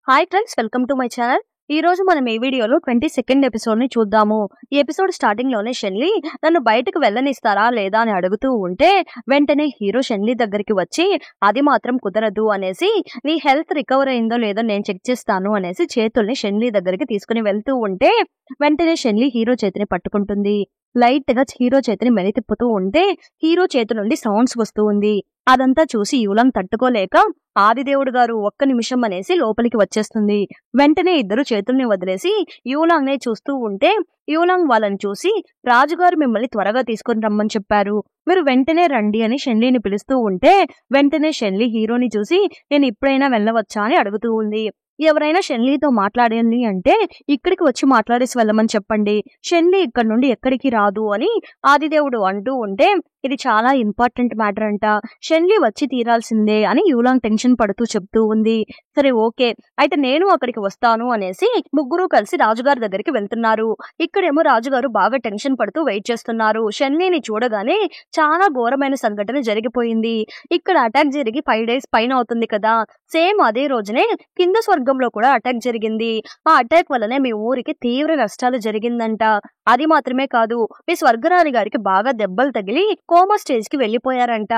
Hi friends, welcome to my channel. ఈ రోజు మనం ఈ వీడియోలో 22nd ఎపిసోడ్ ని చూద్దాము. ఈ ఎపిసోడ్ స్టార్టింగ్ లోనే షెన్లీ నన్ను బయటకు వెళ్ళనిస్తారా లేదా అని అడుగుతూ ఉంటే వెంటనే హీరో షెన్లీ దగ్గరికి వచ్చి అది మాత్రం కుదరదు అనేసి నీ హెల్త్ రికవర్ అయిందో లేదో నేను చెక్ చేస్తాను అనేసి చేతుల్ని షెన్లీ దగ్గరికి తీసుకుని వెళ్తూ ఉంటే వెంటనే షెన్లీ హీరో చేతిని పట్టుకుంటుంది. లైట్ గా హీరో చేతిని మెలితిప్పుతూ ఉంటే హీరో చేతి నుండి సౌండ్స్ వస్తూ ఉంది. అదంతా చూసి యూలాంగ్ తట్టుకోలేక ఆదిదేవుడు గారు ఒక్క నిమిషం అనేసి లోపలికి వచ్చేస్తుంది. వెంటనే ఇద్దరు చేతుల్ని వదిలేసి యూలాంగ్ నే చూస్తూ ఉంటే యూలాంగ్ వాళ్ళని చూసి రాజుగారు మిమ్మల్ని త్వరగా తీసుకుని రమ్మని చెప్పారు, మీరు వెంటనే రండి అని షెన్లీని పిలుస్తూ ఉంటే వెంటనే షెన్లీ హీరోని చూసి నేను ఇప్పుడైనా వెళ్ళవచ్చా అని అడుగుతూ ఉంది. ఎవరైనా షెన్లీతో మాట్లాడాలి అంటే ఇక్కడికి వచ్చి మాట్లాడేసి వెళ్ళమని చెప్పండి, షెన్లీ ఇక్కడ నుండి ఎక్కడికి రాదు అని ఆదిదేవుడు అంటూ ఉంటే ఇది చాలా ఇంపార్టెంట్ మ్యాటర్ అంట, షెన్లీ వచ్చి తీరాల్సిందే అని యూలాంగ్ టెన్షన్ పడుతూ చెప్తూ ఉంది. సరే ఓకే, అయితే నేను అక్కడికి వస్తాను అనేసి ముగ్గురు కలిసి రాజుగారి దగ్గరికి వెళ్తున్నారు. ఇక్కడేమో రాజుగారు బాగా టెన్షన్ పడుతూ వెయిట్ చేస్తున్నారు. షెన్లీని చూడగానే చాలా ఘోరమైన సంఘటన జరిగిపోయింది. ఇక్కడ అటాక్ జరిగి 5 days పైన అవుతుంది కదా, సేమ్ అదే రోజునే కింద స్వర్గంలో కూడా అటాక్ జరిగింది. ఆ అటాక్ వల్లనే మీ ఊరికి తీవ్ర నష్టాలు జరిగిందంట. అది మాత్రమే కాదు, మీ స్వర్గరాణి గారికి బాగా దెబ్బలు తగిలి కోమా స్టేజ్ కి వెళ్లిపోయారంట.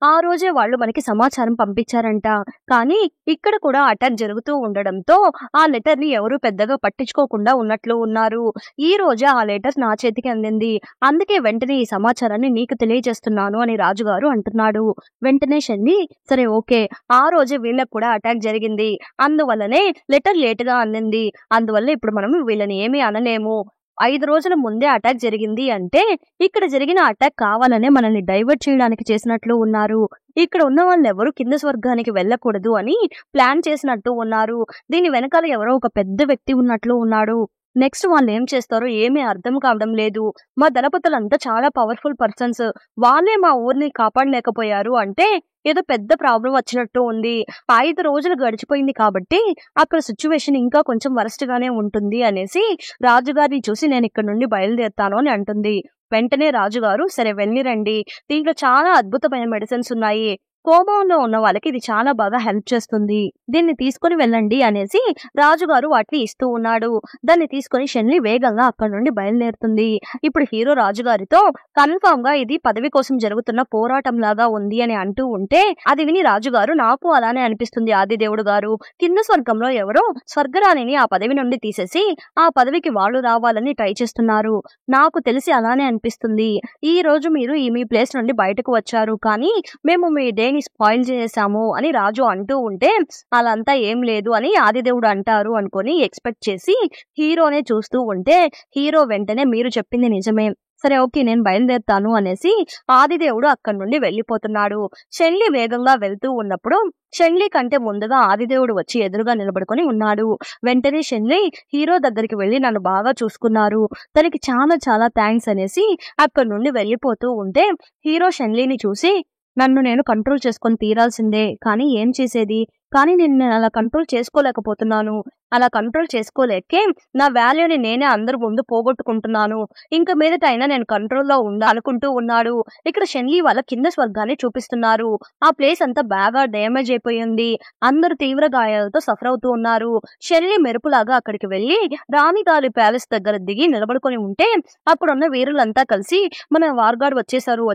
ఆ రోజే వాళ్ళు మనకి సమాచారం పంపించారంట. కానీ ఇక్కడ కూడా అటాక్ జరుగుతూ ఉండడంతో ఆ లెటర్ ని ఎవరు పెద్దగా పట్టించుకోకుండా ఉన్నట్లు ఉన్నారు. ఈ రోజే ఆ లెటర్ నా చేతికి అందింది, అందుకే వెంటనే ఈ సమాచారాన్ని నీకు తెలియజేస్తున్నాను అని రాజుగారు అంటున్నాడు. వెంటనే షెన్లీ సరే ఓకే, ఆ రోజే వీళ్ళకు కూడా అటాక్ జరిగింది, అందువల్లనే లెటర్ లేట్ గా అందింది, అందువల్ల ఇప్పుడు మనం వీళ్ళని ఏమీ అనలేము. 5 రోజుల ముందే అటాక్ జరిగింది అంటే ఇక్కడ జరిగిన అటాక్ కావాలనే మనల్ని డైవర్ట్ చేయడానికి చేసినట్లు ఉన్నారు. ఇక్కడ ఉన్న వాళ్ళు ఎవరు కింద స్వర్గానికి వెళ్ళకూడదు అని ప్లాన్ చేసినట్టు ఉన్నారు. దీని వెనకాల ఎవరో ఒక పెద్ద వ్యక్తి ఉన్నట్లు ఉన్నాడు. నెక్స్ట్ వాళ్ళు ఏం చేస్తారో ఏమీ అర్థం కావడం లేదు. మా దళపతులంతా చాలా పవర్ఫుల్ పర్సన్స్, వాళ్ళే మా ఊరిని కాపాడలేకపోయారు అంటే ఏదో పెద్ద ప్రాబ్లం వచ్చినట్టు ఉంది. 5 రోజులు గడిచిపోయింది కాబట్టి అక్కడ సిచ్యువేషన్ ఇంకా కొంచెం వరస్ట్ గానే ఉంటుంది అనేసి రాజుగారిని చూసి నేను ఇక్కడ నుండి బయలుదేరుతాను అని అంటుంది. వెంటనే రాజుగారు సరే వెళ్ళిరండి, దీంట్లో చాలా అద్భుతమైన మెడిసిన్స్ ఉన్నాయి, కోమాలో ఉన్న వాళ్ళకి ఇది చాలా బాగా హెల్ప్ చేస్తుంది, దీన్ని తీసుకుని వెళ్ళండి అనేసి రాజుగారు వాటిని ఇస్తూ ఉన్నాడు. దాన్ని తీసుకుని షెన్లీ వేగంగా అక్కడ నుండి బయలుదేరుతుంది. ఇప్పుడు హీరో రాజుగారితో కన్ఫర్మ్ గా ఇది పదవి కోసం జరుగుతున్న పోరాటం లాగా ఉంది అని అంటూ ఉంటే అది విని రాజుగారు నాకు అలానే అనిపిస్తుంది ఆదిదేవుడు గారు, కింద స్వర్గంలో ఎవరో స్వర్గరాణిని ఆ పదవి నుండి తీసేసి ఆ పదవికి వాళ్ళు రావాలని ట్రై చేస్తున్నారు, నాకు తెలిసి అలానే అనిపిస్తుంది. ఈ రోజు మీరు మీ ప్లేస్ నుండి బయటకు వచ్చారు కానీ మేము మీ డేని స్పాయిల్ చేసాము అని రాజు అంటూ ఉంటే అలంతా ఏం లేదు అని ఆదిదేవుడు అంటారు అనుకొని ఎక్స్పెక్ట్ చేసి హీరోనే చూస్తూ ఉంటే హీరో వెంటనే మీరు చెప్పింది నిజమే, సరే ఓకే నేను బయలుదేరుతాను అనేసి ఆదిదేవుడు అక్కడి నుండి వెళ్ళిపోతున్నాడు. షెన్లీ వేగంగా వెళ్తూ ఉన్నప్పుడు షెన్లీ కంటే ముందుగా ఆదిదేవుడు వచ్చి ఎదురుగా నిలబడుకొని ఉన్నాడు. వెంటనే షెన్లీ హీరో దగ్గరికి వెళ్ళి నన్ను బాగా చూసుకున్నారు, తనకి చాలా చాలా థ్యాంక్స్ అనేసి అక్కడి నుండి వెళ్ళిపోతూ ఉంటే హీరో షెన్లీని చూసి నన్ను నేను కంట్రోల్ చేసుకొని తీరాల్సిందే, కానీ ఏం చేసేది, కానీ నేను అలా కంట్రోల్ చేసుకోలేకపోతున్నాను, అలా కంట్రోల్ చేసుకోలేకే నా వాల్యూని నేనే అందరి ముందు పోగొట్టుకుంటున్నాను, ఇంక మీదట అయినా నేను కంట్రోల్లో అనుకుంటూ ఉన్నాడు. ఇక్కడ షెన్లీ వాళ్ళ కింద స్వర్గాన్ని చూపిస్తున్నారు. ఆ ప్లేస్ అంతా బాగా డ్యామేజ్ అయిపోయింది, అందరూ తీవ్ర గాయాలతో సఫర్ అవుతూ ఉన్నారు. షెన్లీ మెరుపులాగా అక్కడికి వెళ్ళి రాణిగారి ప్యాలెస్ దగ్గర దిగి నిలబడుకొని ఉంటే అక్కడున్న వీరులంతా కలిసి మన వార్గాడ్ వచ్చేసారు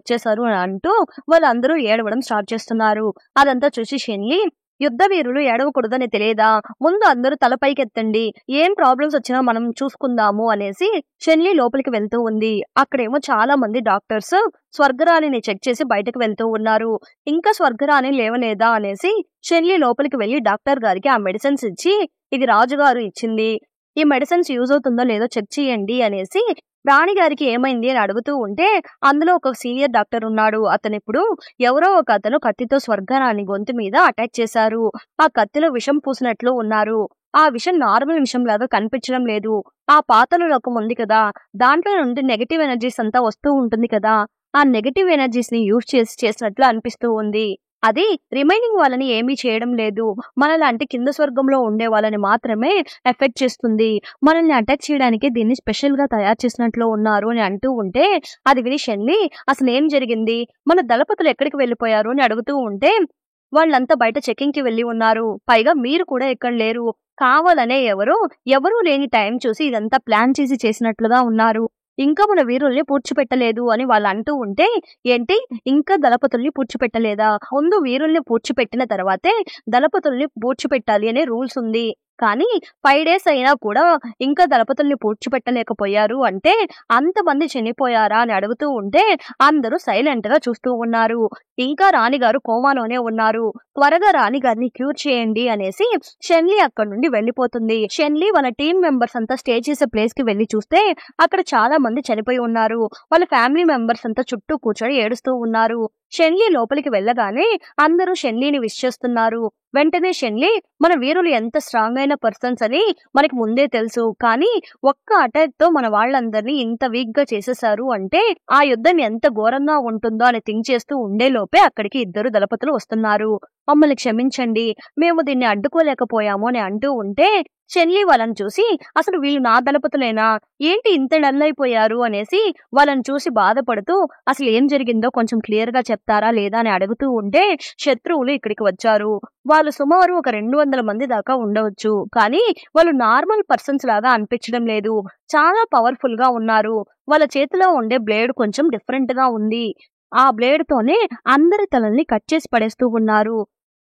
అని అంటూ వాళ్ళందరూ ఏడవడం స్టార్ట్ చేస్తున్నారు. అదంతా చూసి షెన్లీ యుద్ధ వీరులు ఏడవకూడదని తెలియదా, ముందు అందరూ తలపైకెత్తండి, ఏం ప్రాబ్లమ్స్ వచ్చినా మనం చూసుకుందాము అనేసి షెన్లీ లోపలికి వెళ్తూ ఉంది. అక్కడేమో చాలా మంది డాక్టర్స్ స్వర్గరాణిని చెక్ చేసి బయటకు వెళ్తూ ఉన్నారు. ఇంకా స్వర్గరాణి లేవలేదా అనేసి షెన్లీ లోపలికి వెళ్లి డాక్టర్ గారికి ఆ మెడిసిన్స్ ఇచ్చి ఇది రాజుగారు ఇచ్చింది, ఈ మెడిసిన్స్ యూజ్ అవుతుందో లేదో చెక్ చేయండి అనేసి రాణిగారికి ఏమైంది అని అడుగుతూ ఉంటే అందులో ఒక సీనియర్ డాక్టర్ ఉన్నాడు. అతను ఇప్పుడు ఎవరో ఒక అతను కత్తితో స్వర్గరాణి గొంతు మీద అటాక్ చేశారు, ఆ కత్తిలో విషం పూసినట్లు ఉన్నారు, ఆ విషం నార్మల్ విషం లాగా కనిపించడం లేదు, ఆ పాతల లోకం ఉంది కదా దాంట్లో నుండి నెగటివ్ ఎనర్జీస్ అంతా వస్తూ ఉంటుంది కదా, ఆ నెగటివ్ ఎనర్జీస్ ని యూజ్ చేసినట్లు అనిపిస్తూ ఉంది, అది రిమైనింగ్ వాళ్ళని ఏమీ చేయడం లేదు, మనలాంటి కింద స్వర్గంలో ఉండే వాళ్ళని మాత్రమే ఎఫెక్ట్ చేస్తుంది, మనల్ని అటాక్ చేయడానికి దీన్ని స్పెషల్ గా తయారు చేసినట్లు ఉన్నారు అని అంటూ ఉంటే అది విని షెన్లీ అసలు ఏం జరిగింది, మన దళపతులు ఎక్కడికి వెళ్ళిపోయారు అని అడుగుతూ ఉంటే వాళ్ళంతా బయట చెకింగ్ కి వెళ్లి ఉన్నారు. పైగా మీరు కూడా ఇక్కడ లేరు. కావాలనే ఎవరూ లేని టైం చూసి ఇదంతా ప్లాన్ చేసినట్లుగా ఉన్నారు. ఇంకా మన వీరుల్ని పూడ్చిపెట్టలేదు అని వాళ్ళు అంటూ ఉంటే, ఏంటి ఇంకా దళపతుల్ని పూడ్చిపెట్టలేదా? ముందు వీరుల్ని పూడ్చిపెట్టిన తర్వాతే దళపతుల్ని పూడ్చిపెట్టాలి అనే రూల్స్ ఉంది. కానీ 5 డేస్ అయినా కూడా ఇంకా దళపతుల్ని పూడ్చిపెట్టలేకపోయారు అంటే అంతమంది చనిపోయారా అని అడుగుతూ ఉంటే అందరూ సైలెంట్ గా చూస్తూ ఉన్నారు. ఇంకా రాణిగారు కోమాలోనే ఉన్నారు. త్వరగా రాణిగారిని క్యూర్ చేయండి అనేసి షెన్లీ అక్కడ నుండి వెళ్లిపోతుంది. షెన్లీ వాళ్ళ టీం మెంబర్స్ అంతా స్టే చేసే ప్లేస్ కి వెళ్లి చూస్తే అక్కడ చాలా మంది చనిపోయి ఉన్నారు. వాళ్ళ ఫ్యామిలీ మెంబర్స్ అంతా చుట్టూ కూర్చొని ఏడుస్తూ ఉన్నారు. షెన్లీ లోపలికి వెళ్ళగానే అందరూ షెన్లీని విష్ చేస్తున్నారు. వెంటనే షెన్లీ, మన వీరులు ఎంత స్ట్రాంగ్ అయిన పర్సన్స్ అని మనకి ముందే తెలుసు, కానీ ఒక్క అటాక్ తో మన వాళ్ళందరినీ ఇంత వీక్ గా చేసేసారు అంటే ఆ యుద్ధం ఎంత ఘోరంగా ఉంటుందో అని థింక్ చేస్తూ ఉండే లోపే అక్కడికి 2 దళపతులు వస్తున్నారు. మమ్మల్ని క్షమించండి, మేము దీన్ని అడ్డుకోలేకపోయాము అని అంటూ ఉంటే షెన్లీ వాళ్ళని చూసి, అసలు వీళ్ళు నా దళపతులేనా, ఏంటి ఇంత డల్ అయిపోయారు అనేసి వాళ్ళని చూసి బాధపడుతూ, అసలు ఏం జరిగిందో కొంచెం క్లియర్ గా చెప్తారా లేదా అని అడుగుతూ ఉంటే శత్రువులు ఇక్కడికి వచ్చారు. వాళ్ళు సుమారు ఒక 200 మంది దాకా ఉండవచ్చు, కానీ వాళ్ళు నార్మల్ పర్సన్స్ లాగా అనిపించడం లేదు. చాలా పవర్ఫుల్ గా ఉన్నారు. వాళ్ళ చేతిలో ఉండే బ్లేడ్ కొంచెం డిఫరెంట్ గా ఉంది. ఆ బ్లేడ్ తోనే అందరి తలల్ని కట్ చేసి పడేస్తూ ఉన్నారు.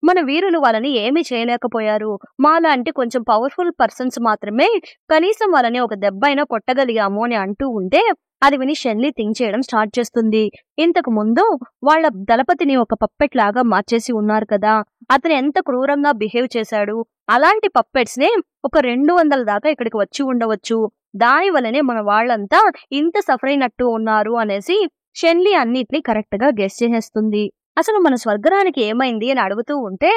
మన వీరులు వాళ్ళని ఏమీ చేయలేకపోయారు. మాలాంటి కొంచెం పవర్ఫుల్ పర్సన్స్ మాత్రమే కనీసం వాళ్ళని ఒక దెబ్బ అయినా కొట్టగలిగాము అని అంటూ ఉంటే అది విని షెన్లీ థింక్ చేయడం స్టార్ట్ చేస్తుంది. ఇంతకు ముందు వాళ్ళ దళపతిని ఒక పప్పెట్ లాగా మార్చేసి ఉన్నారు కదా, అతను ఎంత క్రూరంగా బిహేవ్ చేశాడు. అలాంటి పప్పెట్స్ నే ఒక 200 దాకా ఇక్కడికి వచ్చి ఉండవచ్చు. దాని వల్లనే మన వాళ్ళంతా ఇంత సఫర్ అయినట్టు ఉన్నారు అనేసి షెన్లీ అన్నిటినీ కరెక్ట్ గా గెస్ చేసేస్తుంది. అసలు మన స్వర్గరానికి ఏమైంది అని అడుగుతూ ఉంటే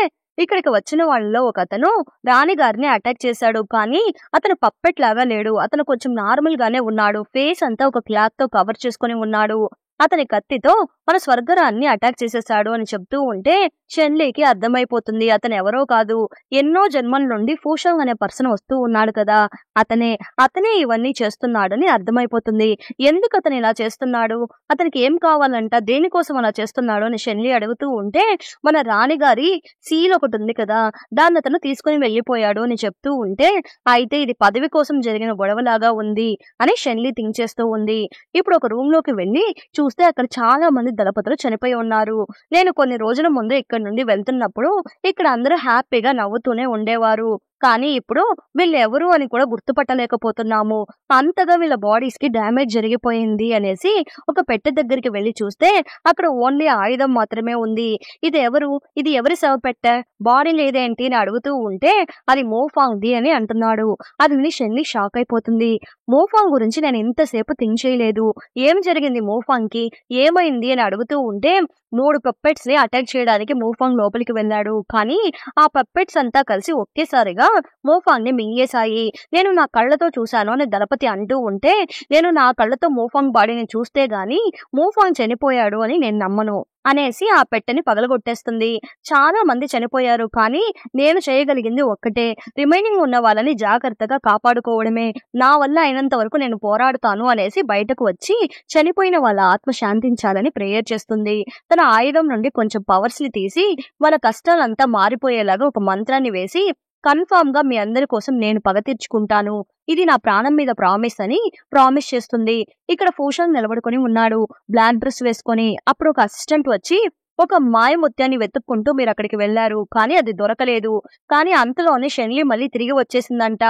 ఇక్కడికి వచ్చిన వాళ్ళలో ఒక అతను రాణిగారిని అటాక్ చేశాడు, కానీ అతను పప్పెట్ లాగా లేడు. అతను కొంచెం నార్మల్ గానే ఉన్నాడు. ఫేస్ అంతా ఒక క్లాత్ తో కవర్ చేసుకుని ఉన్నాడు. అతని కత్తితో మన స్వర్గరాన్ని అటాక్ చేసేసాడు అని చెప్తూ ఉంటే షెన్లీకి అర్థమైపోతుంది అతను ఎవరో కాదు, ఎన్నో జన్మల నుండి ఫూషంగ్ అనే పర్సన్ వస్తూ ఉన్నాడు కదా, అతనే ఇవన్నీ చేస్తున్నాడని అర్థమైపోతుంది. ఎందుకు అతను ఇలా చేస్తున్నాడు, అతనికి ఏం కావాలంట, దేనికోసం అలా చేస్తున్నాడు అని షెన్లీ అడుగుతూ ఉంటే మన రాణిగారి సీల్ ఒకటి ఉంది కదా, దాన్ని అతను తీసుకుని వెళ్ళిపోయాడు అని చెప్తూ ఉంటే అయితే ఇది పదవి కోసం జరిగిన గొడవలాగా ఉంది అని షెన్లీ థింక్ చేస్తూ ఉంది. ఇప్పుడు ఒక రూమ్ లోకి వెళ్ళి చూస్తే అక్కడ చాలా మంది దళపతులు చనిపోయి ఉన్నారు. నేను కొన్ని రోజుల ముందు ఇక్కడ నుండి వెళ్తున్నప్పుడు ఇక్కడ అందరూ హ్యాపీగా నవ్వుతూనే ఉండేవారు, కానీ ఇప్పుడు వీళ్ళు ఎవరు అని కూడా గుర్తుపట్టలేకపోతున్నాము. అంతగా వీళ్ళ బాడీస్ కి డ్యామేజ్ జరిగిపోయింది అనేసి ఒక పెట్టె దగ్గరికి వెళ్లి చూస్తే అక్కడ ఓన్లీ ఆయుధం మాత్రమే ఉంది. ఇది ఎవరి శవ పెట్టె, బాడీ లేదేంటి అని అడుగుతూ ఉంటే అది మోఫాంగ్ది అని అంటున్నాడు. అది విని షెన్లీ షాక్ అయిపోతుంది. మోఫాంగ్ గురించి నేను ఇంతసేపు థింక్ చేయలేదు. ఏం జరిగింది మోఫాంగ్ కి, ఏమైంది అని అడుగుతూ ఉంటే 3 పప్పెట్స్ ని అటాక్ చేయడానికి మోఫాంగ్ లోపలికి వెళ్ళాడు, కానీ ఆ పప్పెట్స్ అంతా కలిసి ఒకేసారిగా మోఫాంగ్ ని మింగేశాయి. నేను నా కళ్ళతో చూశాను అని దళపతి అంటూ ఉంటే నేను నా కళ్ళతో మోఫాంగ్ బాడీని చూస్తే గాని మోఫాంగ్ చనిపోయాడు అని నేను నమ్మను అనేసి ఆ పెట్టెని పగలగొట్టేస్తుంది. చాలా మంది చనిపోయారు, కానీ నేను చేయగలిగింది ఒక్కటే, రిమైనింగ్ ఉన్న వాళ్ళని జాగ్రత్తగా కాపాడుకోవడమే. నా వల్ల అయినంత వరకు నేను పోరాడుతాను అనేసి బయటకు వచ్చి చనిపోయిన వాళ్ళ ఆత్మ శాంతించాలని ప్రేయర్ చేస్తుంది. తన ఆయుధం నుండి కొంచెం పవర్స్ ని తీసి వాళ్ళ కష్టాలంతా మారిపోయేలాగా ఒక మంత్రాన్ని వేసి కన్ఫామ్ గా మీ అందరి కోసం నేను పగ తీర్చుకుంటాను, ఇది నా ప్రాణం మీద ప్రామిస్ అని ప్రామిస్ చేస్తుంది. ఇక్కడ ఫూషంగ్ నిలబడుకొని ఉన్నాడు, బ్లాక్ డ్రెస్ వేసుకొని. అప్పుడు ఒక అసిస్టెంట్ వచ్చి ఒక మాయ ముత్యాన్ని వెతుక్కుంటూ మీరు అక్కడికి వెళ్లారు, కానీ అది దొరకలేదు. కానీ అంతలోనే షెన్లీ మళ్ళీ తిరిగి వచ్చేసిందంట.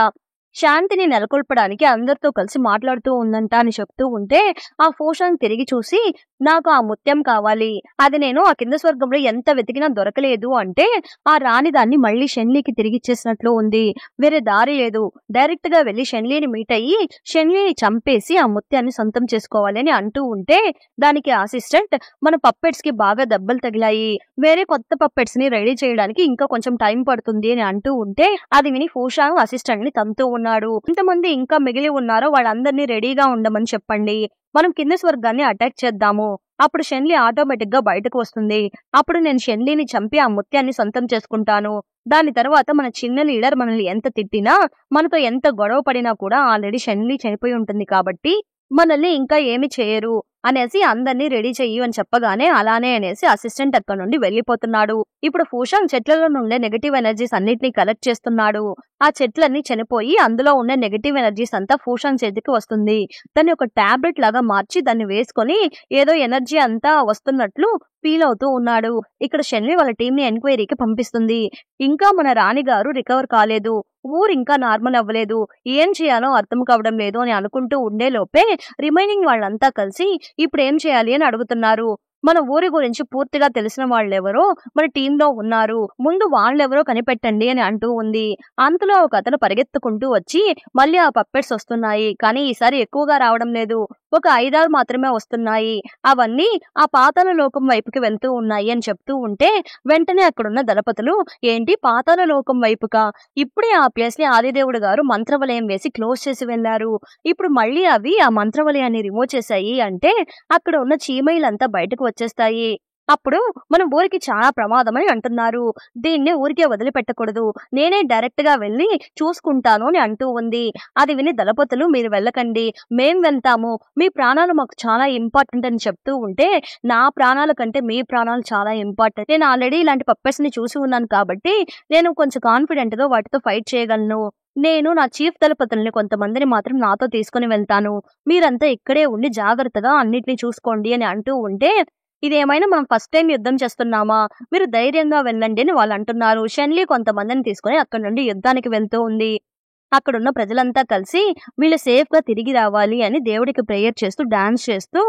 శాంతిని నెలకొల్పడానికి అందరితో కలిసి మాట్లాడుతూ ఉందంట అని చెప్తూ ఉంటే ఆ ఫూషంగ్ తిరిగి చూసి నాకు ఆ ముత్యం కావాలి, అది నేను ఆ కింద స్వర్గంలో ఎంత వెతికినా దొరకలేదు అంటే ఆ రాణి దాన్ని మళ్ళీ షెన్లీకి తిరిగిచ్చేసినట్లు ఉంది. వేరే దారి లేదు, డైరెక్ట్ గా వెళ్లి షెన్లీని మీట్ అయ్యి షెన్లీని చంపేసి ఆ ముత్యాన్ని సొంతం చేసుకోవాలి అని అంటూ ఉంటే దానికి అసిస్టెంట్ మన పప్పెట్స్ కి బాగా దెబ్బలు తగిలాయి, వేరే కొత్త పప్పెట్స్ ని రెడీ చేయడానికి ఇంకా కొంచెం టైం పడుతుంది అని అంటూ ఉంటే అది విని ఫూషాంగ్ అసిస్టెంట్ ని తంతూ ఉన్నాడు. ఎంతమంది ఇంకా మిగిలి ఉన్నారో వాళ్ళందరినీ రెడీగా ఉండమని చెప్పండి, మనం కింద స్వర్గాన్ని అటాక్ చేద్దాము. అప్పుడు షెన్లీ ఆటోమేటిక్ గా బయటకు వస్తుంది. అప్పుడు నేను షెన్లీని చంపి ఆ ముత్యాన్ని సొంతం చేసుకుంటాను. దాని తర్వాత మన చిన్న లీడర్ మనల్ని ఎంత తిట్టినా మనతో ఎంత గొడవ పడినా కూడా ఆల్రెడీ షెన్లీ చనిపోయి ఉంటుంది కాబట్టి మనల్ని ఇంకా ఏమి చేయరు. అనేసి అందరినీ రెడీ చెయ్యి అని చెప్పగానే అలానే అనేసి అసిస్టెంట్ అక్కడ నుండి వెళ్ళిపోతున్నాడు. ఇప్పుడు ఫూషాంగ్ చెట్లలో నుండే నెగటివ్ ఎనర్జీస్ అన్నిటిని కలెక్ట్ చేస్తున్నాడు. ఆ చెట్లన్నీ చనిపోయి అందులో ఉన్న నెగటివ్ ఎనర్జీస్ అంతా ఫూషాంగ్ చేతికి వస్తుంది. దాన్ని ఒక టాబ్లెట్ లాగా మార్చి దాన్ని వేసుకొని ఏదో ఎనర్జీ అంతా వస్తున్నట్లు ఫీల్ అవుతూ ఉన్నాడు. ఇక్కడ షెన్వి వాళ్ళ టీం ని ఎంక్వైరీకి పంపిస్తుంది. ఇంకా మన రాణి గారు రికవర్ కాలేదు, ఊరు ఇంకా నార్మల్ అవ్వలేదు, ఏం చేయాలో అర్థం కావడం లేదు అని అనుకుంటూ ఉండే లోపే రిమైనింగ్ వాళ్ళంతా కలిసి ఇప్పుడు ఏం చేయాలి అని అడుగుతున్నారు. మన ఊరి గురించి పూర్తిగా తెలిసిన వాళ్ళెవరో మన టీంలో ఉన్నారు, ముందు వాళ్ళెవరో కనిపెట్టండి అని అంటూ ఉంది. అంతలో ఒక అతను పరిగెత్తుకుంటూ వచ్చి మళ్ళీ ఆ పప్పెట్స్ వస్తున్నాయి, కానీ ఈసారి ఎక్కువగా రావడం లేదు, ఒక 5-6 మాత్రమే వస్తున్నాయి, అవన్నీ ఆ పాతాళ లోకం వైపుకి వెళ్తూ ఉన్నాయి అని చెప్తూ ఉంటే వెంటనే అక్కడున్న దళపతులు ఏంటి పాతాళ లోకం వైపుగా, ఇప్పుడే ఆ ప్లేస్ ని ఆదిదేవుడు గారు మంత్రవలయం వేసి క్లోజ్ చేసి వెళ్లారు, ఇప్పుడు మళ్ళీ అవి ఆ మంత్రవలయాన్ని రిమూవ్ చేశాయి అంటే అక్కడ ఉన్న చీమయిలంతా బయటకు వచ్చేస్తాయి, అప్పుడు మన ఊరికి చాలా ప్రమాదం అని అంటున్నారు, దీన్ని ఊరికే వదిలిపెట్టకూడదు, నేనే డైరెక్ట్ గా వెళ్ళి చూసుకుంటాను అని అంటూ ఉంది. అది విని దళపతులు మీరు వెళ్ళకండి, మేం వెళ్తాము, మీ ప్రాణాలు మాకు చాలా ఇంపార్టెంట్ అని చెప్తూ ఉంటే నా ప్రాణాల కంటే మీ ప్రాణాలు చాలా ఇంపార్టెంట్, నేను ఆల్రెడీ ఇలాంటి పప్పెట్స్ ని చూసి ఉన్నాను కాబట్టి నేను కొంచెం కాన్ఫిడెంట్ గా వాటితో ఫైట్ చేయగలను, నేను నా చీఫ్ దళపతుల్ని కొంతమందిని మాత్రం నాతో తీసుకుని వెళ్తాను, మీరంతా ఇక్కడే ఉండి జాగ్రత్తగా అన్నిటిని చూసుకోండి అని అంటూ ఉంటే ఇదేమైనా మనం ఫస్ట్ టైం యుద్ధం చేస్తున్నామా, మీరు ధైర్యంగా వెళ్ళండి అని వాళ్ళు అంటున్నారు. షెన్లీ కొంతమందిని తీసుకుని అక్కడి నుండి యుద్ధానికి వెళ్తూ ఉంది. అక్కడున్న ప్రజలంతా కలిసి వీళ్ళు సేఫ్ గా తిరిగి రావాలి అని దేవుడికి ప్రేయర్ చేస్తూ డాన్స్ చేస్తూ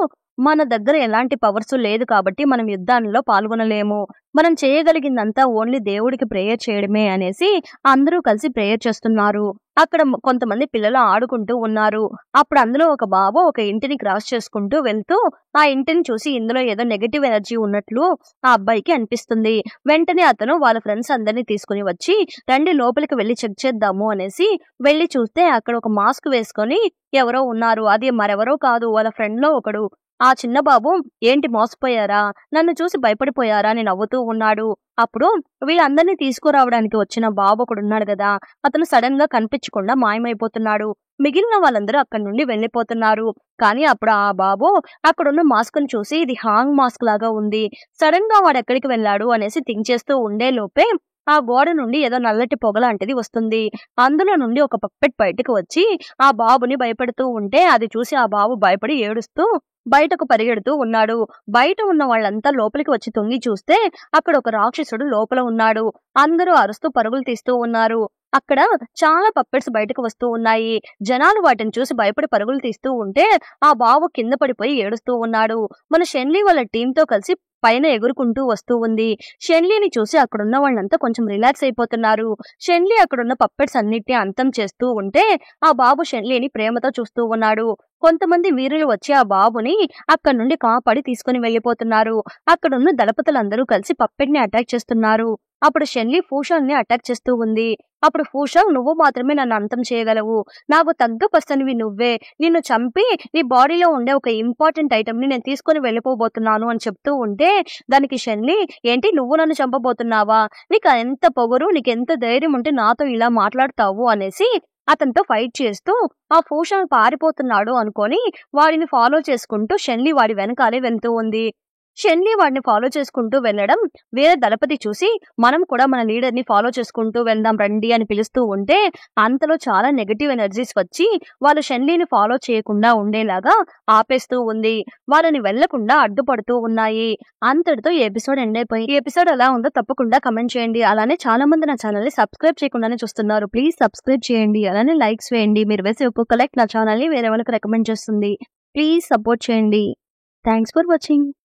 మన దగ్గర ఎలాంటి పవర్స్ లేదు కాబట్టి మనం యుద్ధాల్లో పాల్గొనలేము, మనం చేయగలిగిందంతా ఓన్లీ దేవుడికి ప్రేయర్ చేయడమే అనేసి అందరూ కలిసి ప్రేయర్ చేస్తున్నారు. అక్కడ కొంతమంది పిల్లలు ఆడుకుంటూ ఉన్నారు. అప్పుడు అందులో ఒక బాబు ఒక ఇంటిని క్రాస్ చేసుకుంటూ వెళ్తూ ఆ ఇంటిని చూసి ఇందులో ఏదో నెగటివ్ ఎనర్జీ ఉన్నట్లు ఆ అబ్బాయికి అనిపిస్తుంది. వెంటనే అతను వాళ్ళ ఫ్రెండ్స్ అందరినీ తీసుకుని వచ్చి రండి లోపలికి వెళ్ళి చెక్ చేద్దాము అనేసి వెళ్ళి చూస్తే అక్కడ ఒక మాస్క్ వేసుకొని ఎవరో ఉన్నారు. అది మరెవరో కాదు, వాళ్ళ ఫ్రెండ్ లో ఒకడు. ఆ చిన్న బాబు ఏంటి మోసపోయారా, నన్ను చూసి భయపడిపోయారా అని నవ్వుతూ ఉన్నాడు. అప్పుడు వీళ్ళందరినీ తీసుకురావడానికి వచ్చిన బాబు ఒకడున్నాడు కదా, అతను సడన్ గా కనిపించకుండా మాయమైపోతున్నాడు. మిగిలిన వాళ్ళందరూ అక్కడి నుండి వెళ్ళిపోతున్నారు. కానీ అప్పుడు ఆ బాబు అక్కడున్న మాస్క్ ను చూసి ఇది హాంగ్ మాస్క్ లాగా ఉంది, సడన్ గా వాడు ఎక్కడికి వెళ్ళాడు అనేసి థింక్ చేస్తూ ఉండే లోపే ఆ గోడ నుండి ఏదో నల్లటి పొగ లాంటిది వస్తుంది. అందులో నుండి ఒక పప్పెట్ బయటకు వచ్చి ఆ బాబుని భయపెడుతూ ఉంటే అది చూసి ఆ బాబు భయపడి ఏడుస్తూ బయటకు పరిగెడుతూ ఉన్నాడు. బయట ఉన్న వాళ్ళంతా లోపలికి వచ్చి తొంగి చూస్తే అక్కడ ఒక రాక్షసుడు లోపల ఉన్నాడు. అందరూ అరుస్తూ పరుగులు తీస్తూ ఉన్నారు. అక్కడ చాలా పప్పెట్స్ బయటకు వస్తూ ఉన్నాయి. జనాలు వాటిని చూసి భయపడి పరుగులు తీస్తూ ఉంటే ఆ బాబు కింద పడిపోయి ఏడుస్తూ ఉన్నాడు. మన షెన్లీ వాళ్ళ టీంతో కలిసి పైన ఎగురుకుంటూ వస్తూ ఉంది. షెన్లీని చూసి అక్కడున్న వాళ్ళంతా కొంచెం రిలాక్స్ అయిపోతున్నారు. షెన్లీ అక్కడున్న పప్పెట్స్ అన్నిటిని అంతం చేస్తూ ఉంటే ఆ బాబు షెన్లీని ప్రేమతో చూస్తూ ఉన్నాడు. కొంతమంది వీరులు వచ్చి ఆ బాబుని అక్కడి నుండి కాపాడి తీసుకుని వెళ్ళిపోతున్నారు. అక్కడున్న దళపతులందరూ కలిసి పప్పెట్ ని అటాక్ చేస్తున్నారు. అప్పుడు షెన్లీ ఫూషాంగ్ ని అటాక్ చేస్తూ ఉంది. అప్పుడు ఫూషాంగ్ నువ్వు మాత్రమే నన్ను అంతం చేయగలవు, నాకు తగ్గ పర్సన్వి నువ్వే, నిన్ను చంపి నీ బాడీలో ఉండే ఒక ఇంపార్టెంట్ ఐటమ్ ని నేను తీసుకుని వెళ్ళిపోబోతున్నాను అని చెప్తూ ఉంటే దానికి షెన్లీ ఏంటి నువ్వు నన్ను చంపబోతున్నావా, నీకు ఎంత పొగరు, నీకు ఎంత ధైర్యం ఉంటే నాతో ఇలా మాట్లాడతావు అనేసి అతనితో ఫైట్ చేస్తూ ఆ ఫూషాంగ్ పారిపోతున్నాడు అనుకొని వాడిని ఫాలో చేసుకుంటూ షెన్లీ వాడి వెనకాలే వెళ్తూ ఉంది. షెన్లీ వాడిని ఫాలో చేసుకుంటూ వెళ్ళడం వేరే దళపతి చూసి మనం కూడా మన లీడర్ ని ఫాలో చేసుకుంటూ వెళ్దాం రండి అని పిలుస్తూ ఉంటే అంతలో చాలా నెగటివ్ ఎనర్జీస్ వచ్చి వాళ్ళు షెన్లీని ఫాలో చేయకుండా ఉండేలాగా ఆపేస్తూ ఉంది. వాళ్ళని వెళ్లకుండా అడ్డుపడుతూ ఉన్నాయి. అంతటితో ఈ ఎపిసోడ్ ఎండ్ అయిపోయి ఈ ఎపిసోడ్ ఎలా ఉందో తప్పకుండా కమెంట్ చేయండి. అలానే చాలా మంది నా ఛానల్ ని సబ్స్క్రైబ్ చేయకుండానే చూస్తున్నారు, ప్లీజ్ సబ్స్క్రైబ్ చేయండి. అలానే లైక్స్ వేయండి, మీరు వేసే ఒక్కొక్క లైక్ నా ఛానల్ ని వేరే వాళ్ళకి రికమెండ్ చేస్తుంది. ప్లీజ్ సపోర్ట్ చేయండి. Thanks for watching.